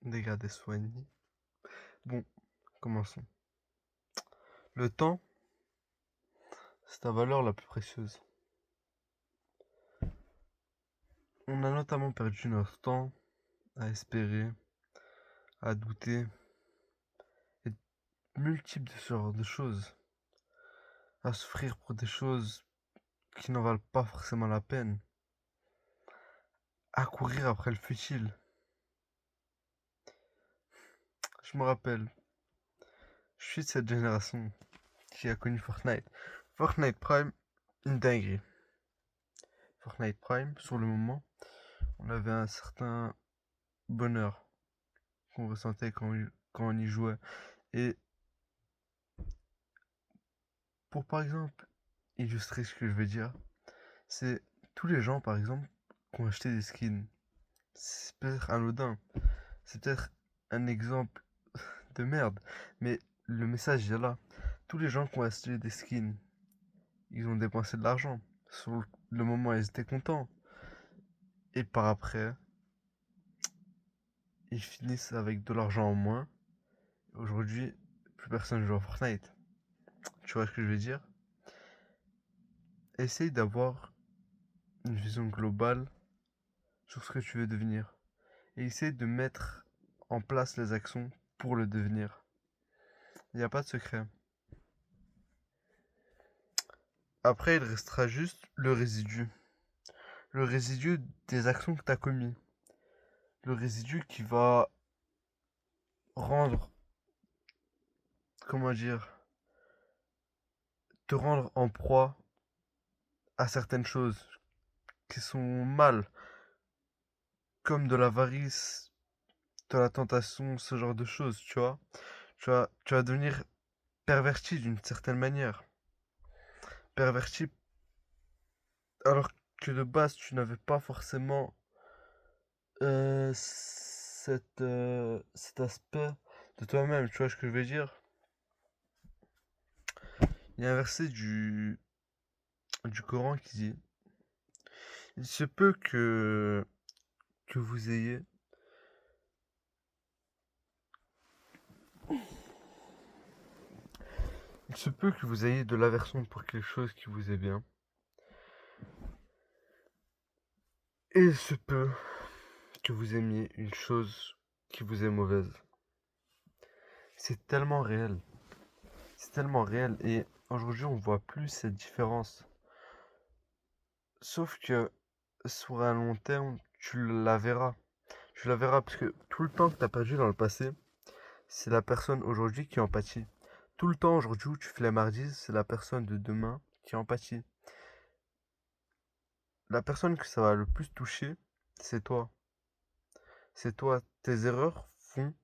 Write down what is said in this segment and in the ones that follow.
Dégradé soigné. Bon, commençons. Le temps, c'est ta valeur la plus précieuse. On a notamment perdu notre temps à espérer, à douter, et multiples de ce genre de choses, à souffrir pour des choses qui n'en valent pas forcément la peine, à courir après le futile. Je me rappelle, je suis de cette génération qui a connu Fortnite. Fortnite Prime, une dinguerie. Fortnite Prime, sur le moment, on avait un certain bonheur qu'on ressentait quand on y jouait. Et pour par exemple illustrer ce que je veux dire, c'est tous les gens par exemple qui ont acheté des skins. C'est peut-être anodin, c'est peut-être un exemple de merde, mais le message est là. Tous les gens qui ont acheté des skins, ils ont dépensé de l'argent. Sur le moment, ils étaient contents. Et par après, ils finissent avec de l'argent en moins. Aujourd'hui, plus personne joue à Fortnite. Tu vois ce que je veux dire? Essaye d'avoir une vision globale sur ce que tu veux devenir. Et essaye de mettre en place les actions pour le devenir. Il n'y a pas de secret. Après, il restera juste le résidu. Le résidu des actions que tu as commis. Le résidu qui va rendre, comment dire, te rendre en proie à certaines choses qui sont mal, comme de l'avarice, de la tentation, ce genre de choses, tu vois. Tu vas devenir perverti d'une certaine manière. Perverti alors que de base tu n'avais pas forcément cet aspect de toi-même, tu vois ce que je veux dire? Il y a un verset du Coran qui dit: Il se peut que vous ayez. Il se peut que vous ayez de l'aversion pour quelque chose qui vous est bien. Et il se peut que vous aimiez une chose qui vous est mauvaise. C'est tellement réel. C'est tellement réel. Et aujourd'hui, on voit plus cette différence. Sauf que sur un long terme, tu la verras. Tu la verras parce que tout le temps que tu as perdu dans le passé, c'est la personne aujourd'hui qui en pâtit. Tout le temps aujourd'hui où tu flemmardises, c'est la personne de demain qui en pâtit. La personne que ça va le plus toucher, c'est toi. C'est toi. Tes erreurs font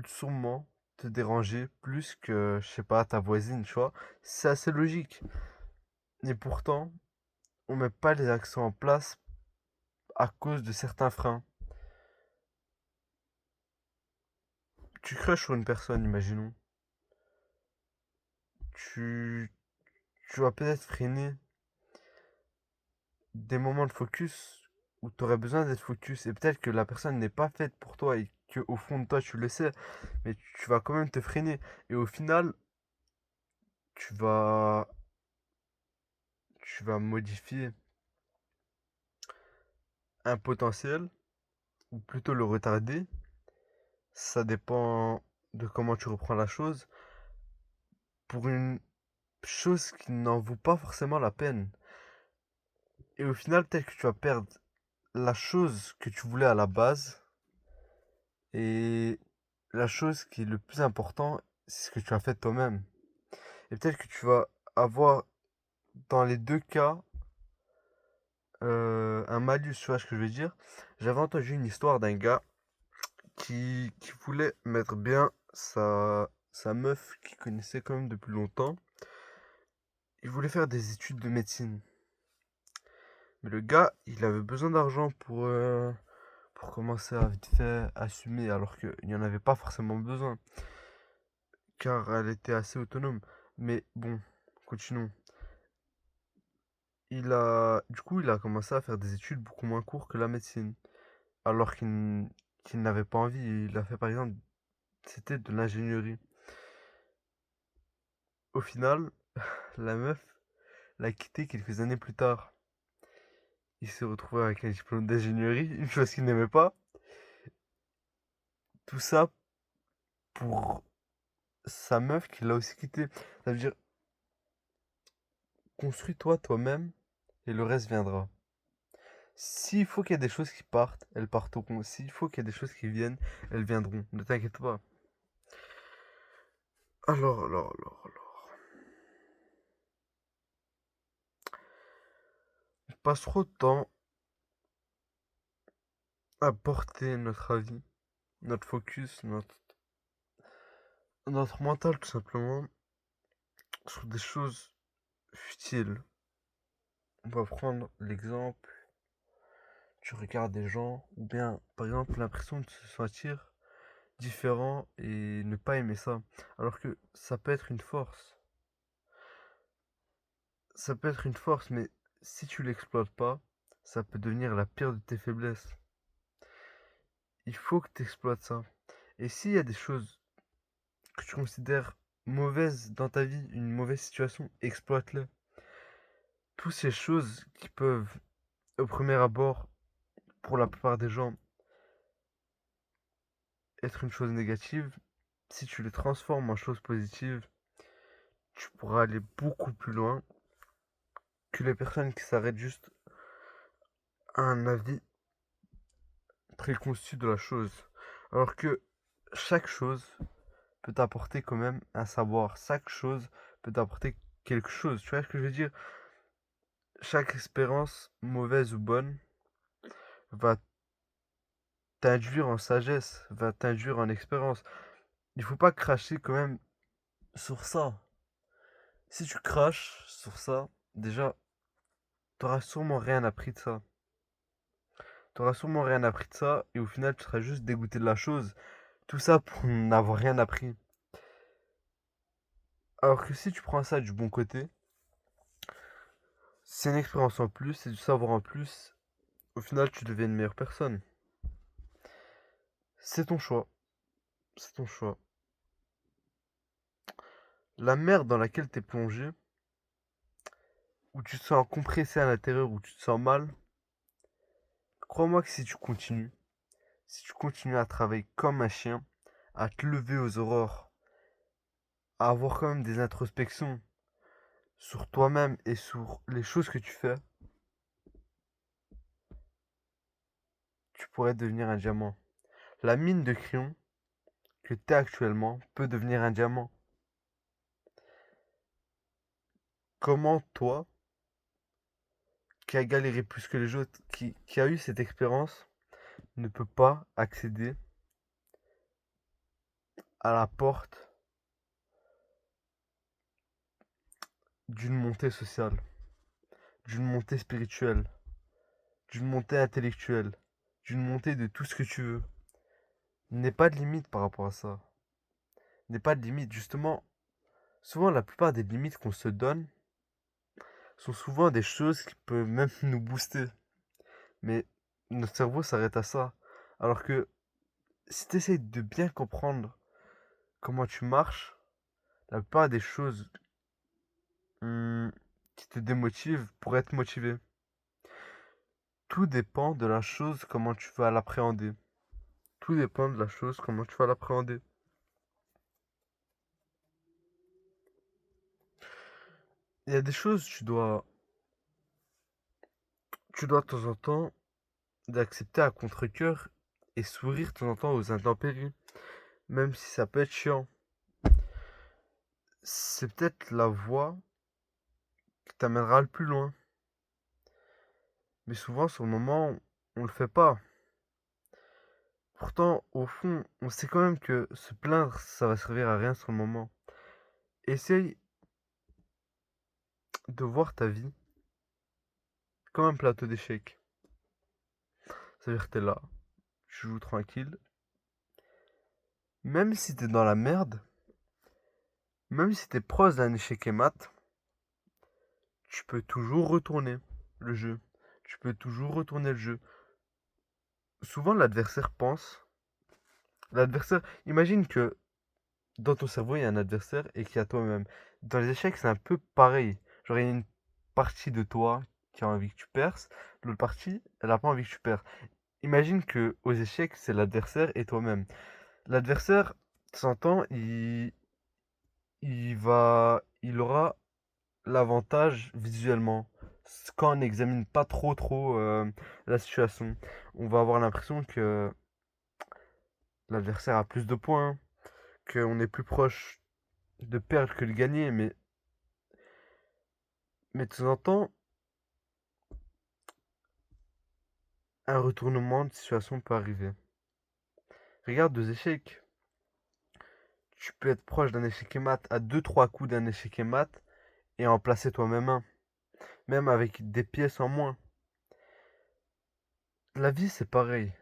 sûrement te déranger plus que, je sais pas, ta voisine, tu vois. C'est assez logique. Et pourtant, on met pas les actions en place à cause de certains freins. Tu crushes sur une personne, imaginons. Tu, tu vas peut-être freiner des moments de focus où tu aurais besoin d'être focus. Et peut-être que la personne n'est pas faite pour toi et que au fond de toi, tu le sais. Mais tu vas quand même te freiner. Et au final, tu vas, tu vas modifier un potentiel, ou plutôt le retarder. Ça dépend de comment tu reprends la chose. Pour une chose qui n'en vaut pas forcément la peine. Et au final, peut-être que tu vas perdre la chose que tu voulais à la base. Et la chose qui est le plus important, c'est ce que tu as fait toi-même. Et peut-être que tu vas avoir, dans les deux cas, un malus, tu vois ce que je veux dire? J'avais entendu une histoire d'un gars qui voulait mettre bien sa meuf qu'il connaissait quand même depuis longtemps. Il voulait faire des études de médecine. Mais le gars, il avait besoin d'argent pour commencer à vite fait assumer, alors qu'il n'y en avait pas forcément besoin, car elle était assez autonome. Mais bon, continuons. Du coup, il a commencé à faire des études beaucoup moins courtes que la médecine, alors qu'il n'avait pas envie. Il a fait par exemple, c'était de l'ingénierie. Au final, la meuf l'a quitté quelques années plus tard. Il s'est retrouvé avec un diplôme d'ingénierie, une chose qu'il n'aimait pas. Tout ça pour sa meuf qui l'a aussi quitté. Ça veut dire, construis-toi toi-même et le reste viendra. S'il faut qu'il y ait des choses qui partent, elles partiront. S'il faut qu'il y ait des choses qui viennent, elles viendront. Ne t'inquiète pas. Alors. On passe trop de temps à porter notre avis, notre focus, notre mental tout simplement sur des choses futiles. On va prendre l'exemple, tu regardes des gens, ou bien par exemple l'impression de se sentir différent et ne pas aimer ça. Alors que ça peut être une force. Ça peut être une force, mais si tu l'exploites pas, ça peut devenir la pire de tes faiblesses. Il faut que tu exploites ça. Et s'il y a des choses que tu considères mauvaises dans ta vie, une mauvaise situation, exploite-les. Toutes ces choses qui peuvent, au premier abord, pour la plupart des gens, être une chose négative, si tu les transformes en choses positives, tu pourras aller beaucoup plus loin que les personnes qui s'arrêtent juste à un avis préconçu de la chose. Alors que chaque chose peut t'apporter quand même un savoir. Chaque chose peut t'apporter quelque chose. Tu vois ce que je veux dire? Chaque expérience, mauvaise ou bonne, va t'induire en sagesse, va t'induire en expérience. Il faut pas cracher quand même sur ça. Si tu craches sur ça, déjà, t'auras sûrement rien appris de ça. T'auras sûrement rien appris de ça, et au final, tu seras juste dégoûté de la chose. Tout ça pour n'avoir rien appris. Alors que si tu prends ça du bon côté, c'est une expérience en plus, c'est du savoir en plus. Au final, tu deviens une meilleure personne. C'est ton choix. C'est ton choix. La merde dans laquelle t'es plongé, où tu te sens compressé à l'intérieur, où tu te sens mal, crois-moi que si tu continues à travailler comme un chien, à te lever aux aurores, à avoir quand même des introspections sur toi-même et sur les choses que tu fais, tu pourrais devenir un diamant. La mine de crayon que tu es actuellement peut devenir un diamant. Comment toi, qui a galéré plus que les autres, qui a eu cette expérience, ne peut pas accéder à la porte d'une montée sociale, d'une montée spirituelle, d'une montée intellectuelle, d'une montée de tout ce que tu veux. N'est pas de limite par rapport à ça. N'est pas de limite. Justement, souvent la plupart des limites qu'on se donne sont souvent des choses qui peuvent même nous booster. Mais notre cerveau s'arrête à ça. Alors que si tu essaies de bien comprendre comment tu marches, la plupart des choses hmm, qui te démotivent pourraient être motivées. Tout dépend de la chose, comment tu vas l'appréhender. Tout dépend de la chose, comment tu vas l'appréhender. Il y a des choses, tu dois de temps en temps d'accepter à contre-cœur et sourire de temps en temps aux intempéries, même si ça peut être chiant. C'est peut-être la voie qui t'amènera le plus loin. Mais souvent, sur le moment, on le fait pas. Pourtant, au fond, on sait quand même que se plaindre, ça va servir à rien sur le moment. Essaye de voir ta vie comme un plateau d'échecs. C'est-à-dire que t'es là, tu joues tranquille. Même si t'es dans la merde, même si t'es proche d'un échec et mat, tu peux toujours retourner le jeu. Tu peux toujours retourner le jeu. Souvent, l'adversaire pense L'adversaire, imagine que dans ton cerveau, il y a un adversaire et qu'il y a toi-même. Dans les échecs, c'est un peu pareil. Genre, il y a une partie de toi qui a envie que tu perces, l'autre partie, elle a pas envie que tu perds. Imagine que aux échecs, c'est l'adversaire et toi-même. L'adversaire, de temps en temps, il aura l'avantage visuellement. Quand on n'examine pas trop la situation, on va avoir l'impression que l'adversaire a plus de points, qu'on est plus proche de perdre que de gagner, mais de temps en temps, un retournement de situation peut arriver. Regarde deux échecs. Tu peux être proche d'un échec et mat à deux trois coups d'un échec et mat et en placer toi-même un, même avec des pièces en moins. La vie, c'est pareil.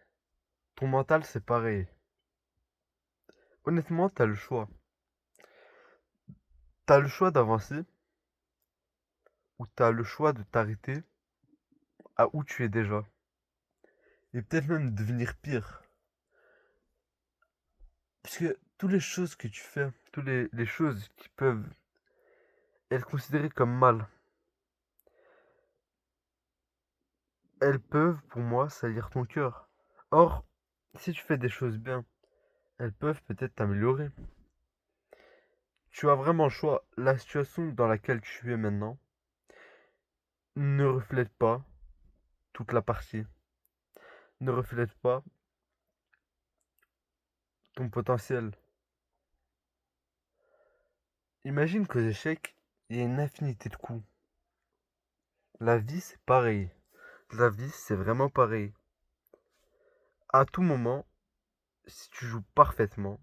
Ton mental, c'est pareil. Honnêtement, t'as le choix. T'as le choix d'avancer ou t'as le choix de t'arrêter à où tu es déjà. Et peut-être même devenir pire. Parce que toutes les choses que tu fais, toutes les choses qui peuvent être considérées comme mal, elles peuvent, pour moi, salir ton cœur. Or, si tu fais des choses bien, elles peuvent peut-être t'améliorer. Tu as vraiment le choix. La situation dans laquelle tu es maintenant ne reflète pas toute la partie, ne reflète pas ton potentiel. Imagine qu'aux échecs, il y a une infinité de coups. La vie, c'est pareil. La vie, c'est vraiment pareil. À tout moment, si tu joues parfaitement,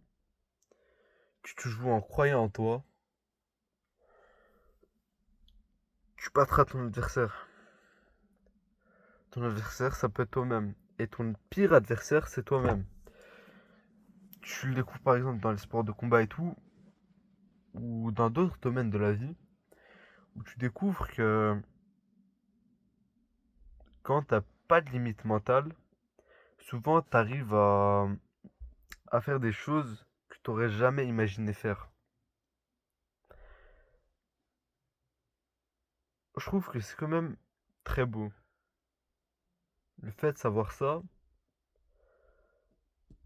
tu te joues en croyant en toi, tu battras ton adversaire. Ton adversaire, ça peut être toi-même. Et ton pire adversaire, c'est toi-même. Tu le découvres par exemple dans les sports de combat et tout, ou dans d'autres domaines de la vie, où tu découvres que quand t'as pas de limite mentale, souvent t'arrives à faire des choses que t'aurais jamais imaginé faire. Je trouve que c'est quand même très beau. Le fait de savoir ça,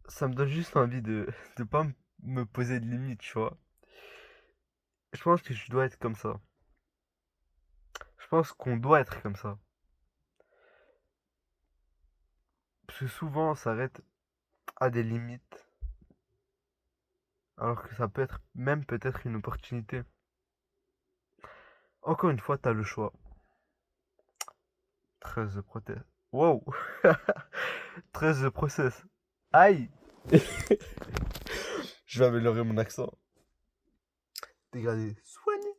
ça me donne juste envie de pas me poser de limites, tu vois. Je pense que je dois être comme ça. Je pense qu'on doit être comme ça. Parce que souvent on s'arrête à des limites, alors que ça peut être même peut-être une opportunité. Encore une fois, t'as le choix. 13 de protest. Wow! 13 de process. Aïe! Je vais améliorer mon accent. Dégradé. Soigné.